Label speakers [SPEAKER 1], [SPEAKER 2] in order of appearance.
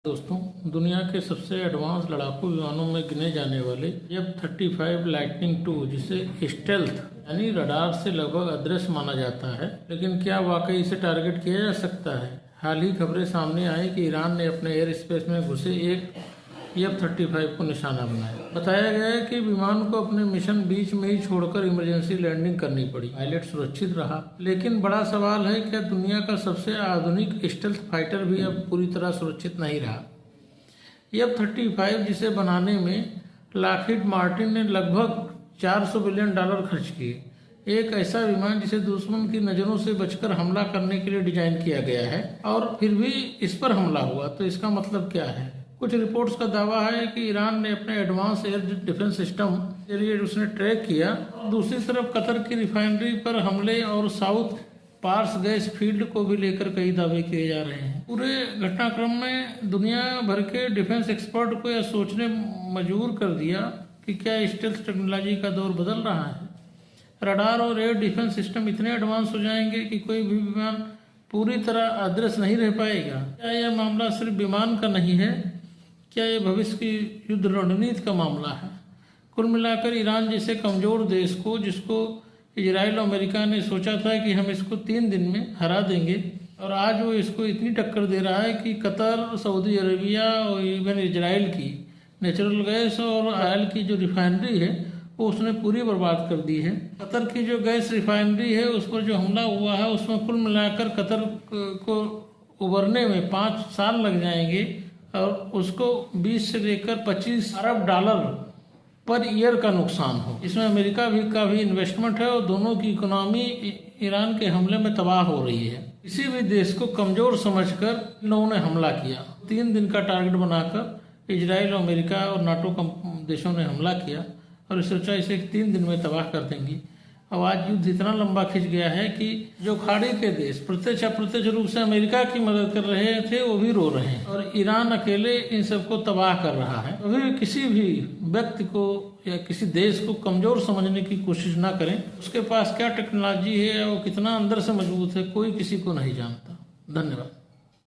[SPEAKER 1] दोस्तों, दुनिया के सबसे एडवांस लड़ाकू विमानों में गिने जाने वाले F-35 लाइटनिंग II, जिसे स्टेल्थ यानी रडार से लगभग अदृश्य माना जाता है, लेकिन क्या वाकई इसे टारगेट किया जा सकता है? हाल ही खबरें सामने आई कि ईरान ने अपने एयर स्पेस में घुसे एक F-35 को निशाना बनाया। बताया गया है कि विमान को अपने मिशन बीच में ही छोड़कर इमरजेंसी लैंडिंग करनी पड़ी। पायलट सुरक्षित रहा, लेकिन बड़ा सवाल है, क्या दुनिया का सबसे आधुनिक स्टेल्थ फाइटर भी अब पूरी तरह सुरक्षित नहीं रहा? F-35 जिसे बनाने में लॉकहीड मार्टिन ने लगभग $400 बिलियन खर्च किए, एक ऐसा विमान जिसे दुश्मन की नज़रों से बचकर हमला करने के लिए डिजाइन किया गया है, और फिर भी इस पर हमला हुआ, तो इसका मतलब क्या है? कुछ रिपोर्ट्स का दावा है कि ईरान ने अपने एडवांस एयर डिफेंस सिस्टम के लिए उसने ट्रैक किया। दूसरी तरफ कतर की रिफाइनरी पर हमले और साउथ पार्स गैस फील्ड को भी लेकर कई दावे किए जा रहे हैं। पूरे घटनाक्रम में दुनिया भर के डिफेंस एक्सपर्ट को यह सोचने मजबूर कर दिया कि क्या स्टेल्थ टेक्नोलॉजी का दौर बदल रहा है। रडार और एयर डिफेंस सिस्टम इतने एडवांस हो जाएंगे कि कोई भी विमान पूरी तरह अदृश्य नहीं रह पाएगा। क्या यह मामला सिर्फ विमान का नहीं है? क्या यह भविष्य की युद्ध रणनीति का मामला है? कुल मिलाकर ईरान जैसे कमजोर देश को, जिसको इजराइल और अमेरिका ने सोचा था कि हम इसको 3 दिन में हरा देंगे, और आज वो इसको इतनी टक्कर दे रहा है कि कतर, सऊदी अरेबिया और इवन इजराइल की नेचुरल गैस और ऑयल की जो रिफाइनरी है वो उसने पूरी बर्बाद कर दी है। कतर की जो गैस रिफाइनरी है उस पर जो हमला हुआ है उसमें कुल मिलाकर कतर को उबरने में 5 साल लग जाएंगे, और उसको 20 से लेकर $25 अरब पर ईयर का नुकसान हो। इसमें अमेरिका का भी इन्वेस्टमेंट है, और दोनों की इकोनॉमी ईरान के हमले में तबाह हो रही है। किसी भी देश को कमजोर समझकर इन लोगों ने हमला किया। 3 दिन का टारगेट बनाकर इजराइल, अमेरिका और नाटो देशों ने हमला किया, और सोचा इसे 3 दिन में तबाह कर देंगी। अब आज युद्ध इतना लंबा खिंच गया है कि जो खाड़ी के देश प्रत्यक्ष अप्रत्यक्ष रूप से अमेरिका की मदद कर रहे थे वो भी रो रहे हैं, और ईरान अकेले इन सबको तबाह कर रहा है। अभी किसी भी व्यक्ति को या किसी देश को कमजोर समझने की कोशिश ना करें। उसके पास क्या टेक्नोलॉजी है, वो कितना अंदर से मजबूत है, कोई किसी को नहीं जानता। धन्यवाद।